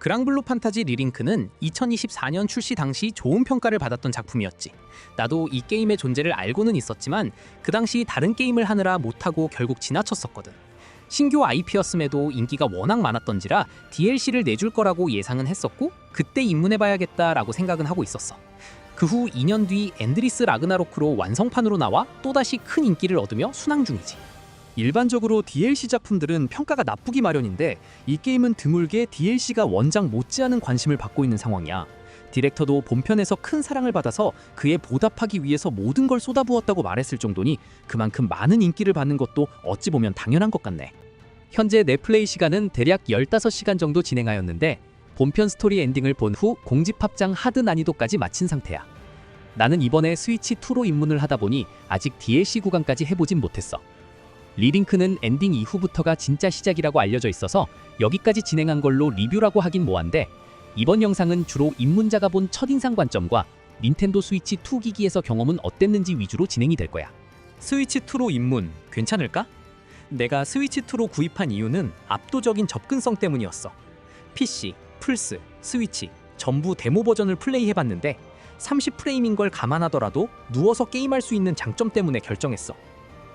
그랑블루 판타지 리링크는 2024년 출시 당시 좋은 평가를 받았던 작품이었지. 나도 이 게임의 존재를 알고는 있었지만 그 당시 다른 게임을 하느라 못하고 결국 지나쳤었거든. 신규 IP였음에도 인기가 워낙 많았던지라 DLC를 내줄 거라고 예상은 했었고 그때 입문해봐야겠다라고 생각은 하고 있었어. 그 후 2년 뒤 엔드리스 라그나로크로 완성판으로 나와 또다시 큰 인기를 얻으며 순항 중이지. 일반적으로 DLC 작품들은 평가가 나쁘기 마련인데 이 게임은 드물게 DLC가 원작 못지않은 관심을 받고 있는 상황이야. 디렉터도 본편에서 큰 사랑을 받아서 그에 보답하기 위해서 모든 걸 쏟아부었다고 말했을 정도니 그만큼 많은 인기를 받는 것도 어찌 보면 당연한 것 같네. 현재 내 플레이 시간은 대략 15시간 정도 진행하였는데 본편 스토리 엔딩을 본 후 공집 합장 하드 난이도까지 마친 상태야. 나는 이번에 스위치2로 입문을 하다 보니 아직 DLC 구간까지 해보진 못했어. 리링크는 엔딩 이후부터가 진짜 시작이라고 알려져 있어서 여기까지 진행한 걸로 리뷰라고 하긴 뭐한데 이번 영상은 주로 입문자가 본 첫인상 관점과 닌텐도 스위치 2 기기에서 경험은 어땠는지 위주로 진행이 될 거야. 스위치2로 입문 괜찮을까? 내가 스위치2로 구입한 이유는 압도적인 접근성 때문이었어. PC, 플스, 스위치 전부 데모 버전을 플레이해봤는데 30프레임인 걸 감안하더라도 누워서 게임할 수 있는 장점 때문에 결정했어.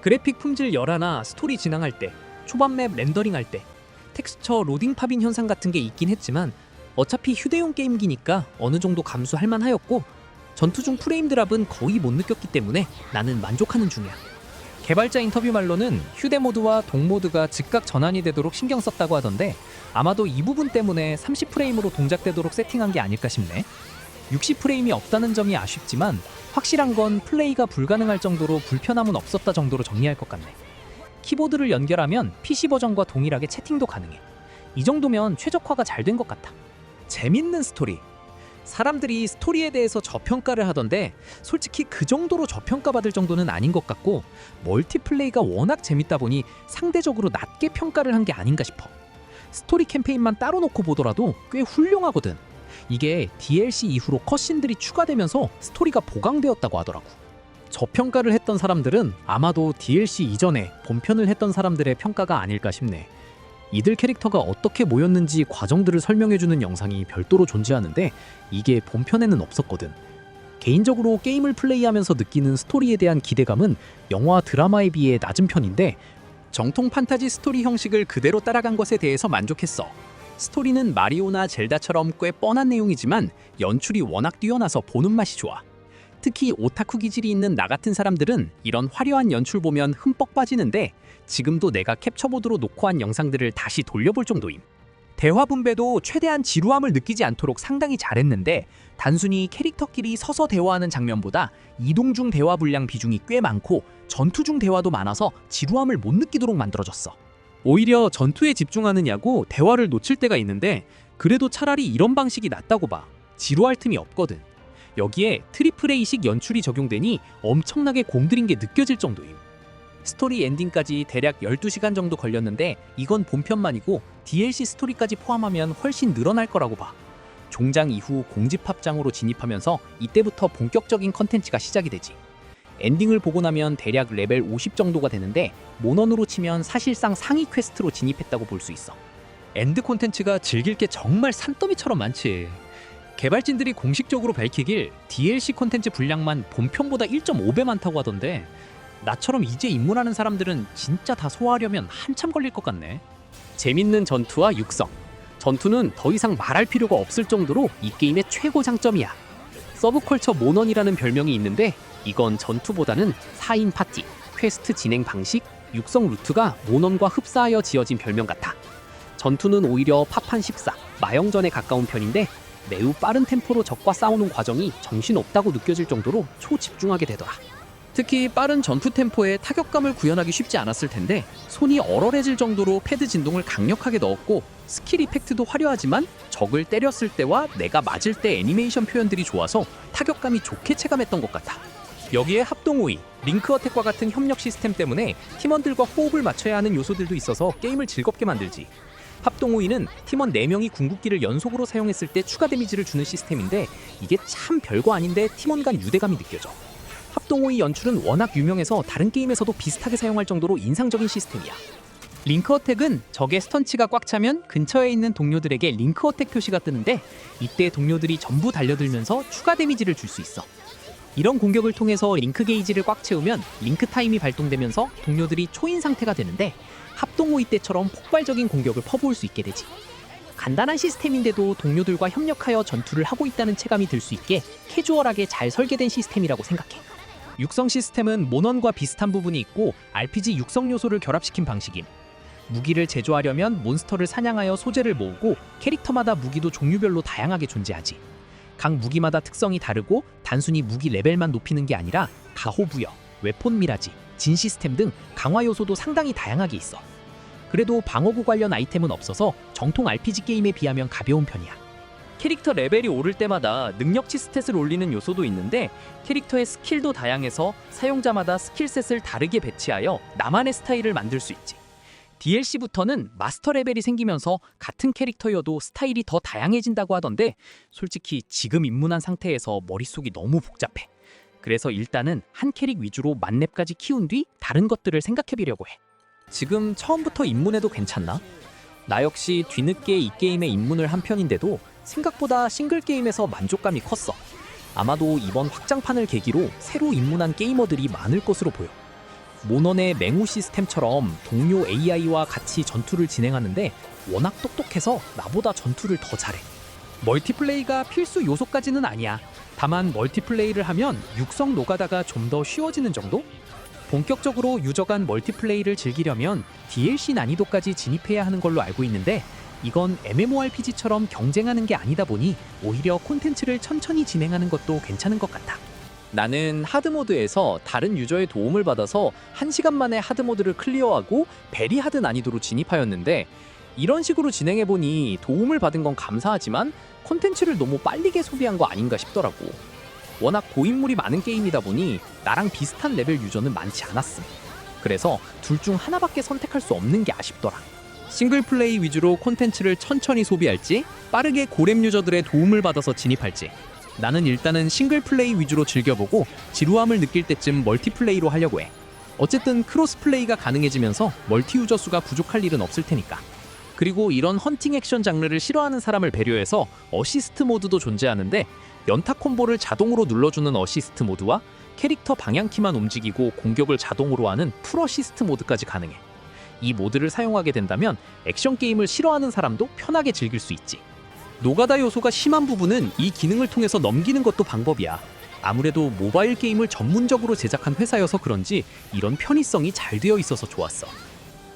그래픽 품질 열하나 스토리 진행할 때, 초반 맵 렌더링할 때, 텍스처 로딩 팝인 현상 같은 게 있긴 했지만 어차피 휴대용 게임기니까 어느 정도 감수할 만하였고 전투 중 프레임 드랍은 거의 못 느꼈기 때문에 나는 만족하는 중이야. 개발자 인터뷰 말로는 휴대 모드와 동 모드가 즉각 전환이 되도록 신경 썼다고 하던데 아마도 이 부분 때문에 30프레임으로 동작되도록 세팅한 게 아닐까 싶네. 60프레임이 없다는 점이 아쉽지만 확실한 건 플레이가 불가능할 정도로 불편함은 없었다 정도로 정리할 것 같네. 키보드를 연결하면 PC 버전과 동일하게 채팅도 가능해. 이 정도면 최적화가 잘 된 것 같아. 재밌는 스토리. 사람들이 스토리에 대해서 저평가를 하던데 솔직히 그 정도로 저평가받을 정도는 아닌 것 같고 멀티플레이가 워낙 재밌다 보니 상대적으로 낮게 평가를 한 게 아닌가 싶어. 스토리 캠페인만 따로 놓고 보더라도 꽤 훌륭하거든. 이게 DLC 이후로 컷신들이 추가되면서 스토리가 보강되었다고 하더라고. 저평가를 했던 사람들은 아마도 DLC 이전에 본편을 했던 사람들의 평가가 아닐까 싶네. 이들 캐릭터가 어떻게 모였는지 과정들을 설명해주는 영상이 별도로 존재하는데 이게 본편에는 없었거든. 개인적으로 게임을 플레이하면서 느끼는 스토리에 대한 기대감은 영화 드라마에 비해 낮은 편인데 정통 판타지 스토리 형식을 그대로 따라간 것에 대해서 만족했어. 스토리는 마리오나 젤다처럼 꽤 뻔한 내용이지만 연출이 워낙 뛰어나서 보는 맛이 좋아. 특히 오타쿠 기질이 있는 나 같은 사람들은 이런 화려한 연출 보면 흠뻑 빠지는데 지금도 내가 캡처보드로 놓고 한 영상들을 다시 돌려볼 정도임. 대화 분배도 최대한 지루함을 느끼지 않도록 상당히 잘했는데 단순히 캐릭터끼리 서서 대화하는 장면보다 이동 중 대화 분량 비중이 꽤 많고 전투 중 대화도 많아서 지루함을 못 느끼도록 만들어졌어. 오히려 전투에 집중하느냐고 대화를 놓칠 때가 있는데 그래도 차라리 이런 방식이 낫다고 봐. 지루할 틈이 없거든. 여기에 트리플 A식 연출이 적용되니 엄청나게 공들인 게 느껴질 정도임. 스토리 엔딩까지 대략 12시간 정도 걸렸는데 이건 본편만이고 DLC 스토리까지 포함하면 훨씬 늘어날 거라고 봐. 종장 이후 공집 합장으로 진입하면서 이때부터 본격적인 컨텐츠가 시작이 되지. 엔딩을 보고 나면 대략 레벨 50 정도가 되는데 모넌으로 치면 사실상 상위 퀘스트로 진입했다고 볼 수 있어. 엔드 콘텐츠가 즐길 게 정말 산더미처럼 많지. 개발진들이 공식적으로 밝히길 DLC 콘텐츠 분량만 본편보다 1.5배 많다고 하던데 나처럼 이제 입문하는 사람들은 진짜 다 소화하려면 한참 걸릴 것 같네. 재밌는 전투와 육성. 전투는 더 이상 말할 필요가 없을 정도로 이 게임의 최고 장점이야. 서브컬처 모넌이라는 별명이 있는데 이건 전투보다는 4인 파티, 퀘스트 진행 방식, 육성 루트가 모넌과 흡사하여 지어진 별명 같아. 전투는 오히려 파판 14, 마영전에 가까운 편인데 매우 빠른 템포로 적과 싸우는 과정이 정신없다고 느껴질 정도로 초집중하게 되더라. 특히 빠른 전투 템포에 타격감을 구현하기 쉽지 않았을 텐데 손이 얼얼해질 정도로 패드 진동을 강력하게 넣었고 스킬 이펙트도 화려하지만 적을 때렸을 때와 내가 맞을 때 애니메이션 표현들이 좋아서 타격감이 좋게 체감했던 것 같아. 여기에 합동 호위, 링크 어택과 같은 협력 시스템 때문에 팀원들과 호흡을 맞춰야 하는 요소들도 있어서 게임을 즐겁게 만들지. 합동 호위는 팀원 4명이 궁극기를 연속으로 사용했을 때 추가 데미지를 주는 시스템인데 이게 참 별거 아닌데 팀원 간 유대감이 느껴져. 합동 호위 연출은 워낙 유명해서 다른 게임에서도 비슷하게 사용할 정도로 인상적인 시스템이야. 링크 어택은 적의 스턴치가 꽉 차면 근처에 있는 동료들에게 링크 어택 표시가 뜨는데 이때 동료들이 전부 달려들면서 추가 데미지를 줄 수 있어. 이런 공격을 통해서 링크 게이지를 꽉 채우면 링크 타임이 발동되면서 동료들이 초인 상태가 되는데 합동 호위 때처럼 폭발적인 공격을 퍼부을 수 있게 되지. 간단한 시스템인데도 동료들과 협력하여 전투를 하고 있다는 체감이 들 수 있게 캐주얼하게 잘 설계된 시스템이라고 생각해. 육성 시스템은 모넌과 비슷한 부분이 있고 RPG 육성 요소를 결합시킨 방식임. 무기를 제조하려면 몬스터를 사냥하여 소재를 모으고 캐릭터마다 무기도 종류별로 다양하게 존재하지. 각 무기마다 특성이 다르고 단순히 무기 레벨만 높이는 게 아니라 가호 부여, 웨폰 미라지, 진 시스템 등 강화 요소도 상당히 다양하게 있어. 그래도 방어구 관련 아이템은 없어서 정통 RPG 게임에 비하면 가벼운 편이야. 캐릭터 레벨이 오를 때마다 능력치 스탯을 올리는 요소도 있는데 캐릭터의 스킬도 다양해서 사용자마다 스킬셋을 다르게 배치하여 나만의 스타일을 만들 수 있지. DLC부터는 마스터 레벨이 생기면서 같은 캐릭터여도 스타일이 더 다양해진다고 하던데 솔직히 지금 입문한 상태에서 머릿속이 너무 복잡해. 그래서 일단은 한 캐릭 위주로 만렙까지 키운 뒤 다른 것들을 생각해보려고 해. 지금 처음부터 입문해도 괜찮나? 나 역시 뒤늦게 이 게임에 입문을 한 편인데도 생각보다 싱글 게임에서 만족감이 컸어. 아마도 이번 확장판을 계기로 새로 입문한 게이머들이 많을 것으로 보여. 모넌의 맹우 시스템처럼 동료 AI와 같이 전투를 진행하는데 워낙 똑똑해서 나보다 전투를 더 잘해. 멀티플레이가 필수 요소까지는 아니야. 다만 멀티플레이를 하면 육성 노가다가 좀 더 쉬워지는 정도? 본격적으로 유저 간 멀티플레이를 즐기려면 DLC 난이도까지 진입해야 하는 걸로 알고 있는데 이건 MMORPG처럼 경쟁하는 게 아니다 보니 오히려 콘텐츠를 천천히 진행하는 것도 괜찮은 것 같아. 나는 하드모드에서 다른 유저의 도움을 받아서 1시간 만에 하드모드를 클리어하고 베리 하드 난이도로 진입하였는데 이런 식으로 진행해보니 도움을 받은 건 감사하지만 콘텐츠를 너무 빠르게 소비한 거 아닌가 싶더라고. 워낙 고인물이 많은 게임이다 보니 나랑 비슷한 레벨 유저는 많지 않았음. 그래서 둘 중 하나밖에 선택할 수 없는 게 아쉽더라. 싱글 플레이 위주로 콘텐츠를 천천히 소비할지 빠르게 고렙 유저들의 도움을 받아서 진입할지 나는 일단은 싱글 플레이 위주로 즐겨보고 지루함을 느낄 때쯤 멀티플레이로 하려고 해. 어쨌든 크로스 플레이가 가능해지면서 멀티 유저 수가 부족할 일은 없을 테니까. 그리고 이런 헌팅 액션 장르를 싫어하는 사람을 배려해서 어시스트 모드도 존재하는데 연타 콤보를 자동으로 눌러주는 어시스트 모드와 캐릭터 방향키만 움직이고 공격을 자동으로 하는 풀 어시스트 모드까지 가능해. 이 모드를 사용하게 된다면 액션 게임을 싫어하는 사람도 편하게 즐길 수 있지. 노가다 요소가 심한 부분은 이 기능을 통해서 넘기는 것도 방법이야. 아무래도 모바일 게임을 전문적으로 제작한 회사여서 그런지 이런 편의성이 잘 되어 있어서 좋았어.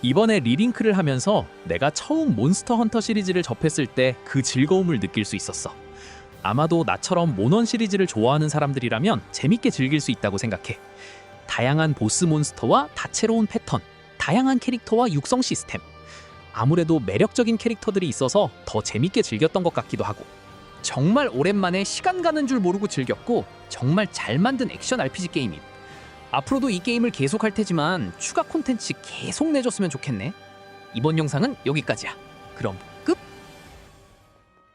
이번에 리링크를 하면서 내가 처음 몬스터 헌터 시리즈를 접했을 때 그 즐거움을 느낄 수 있었어. 아마도 나처럼 모넌 시리즈를 좋아하는 사람들이라면 재밌게 즐길 수 있다고 생각해. 다양한 보스 몬스터와 다채로운 패턴, 다양한 캐릭터와 육성 시스템. 아무래도 매력적인 캐릭터들이 있어서 더 재밌게 즐겼던 것 같기도 하고 정말 오랜만에 시간 가는 줄 모르고 즐겼고 정말 잘 만든 액션 RPG 게임임. 앞으로도 이 게임을 계속할 테지만 추가 콘텐츠 계속 내줬으면 좋겠네. 이번 영상은 여기까지야. 그럼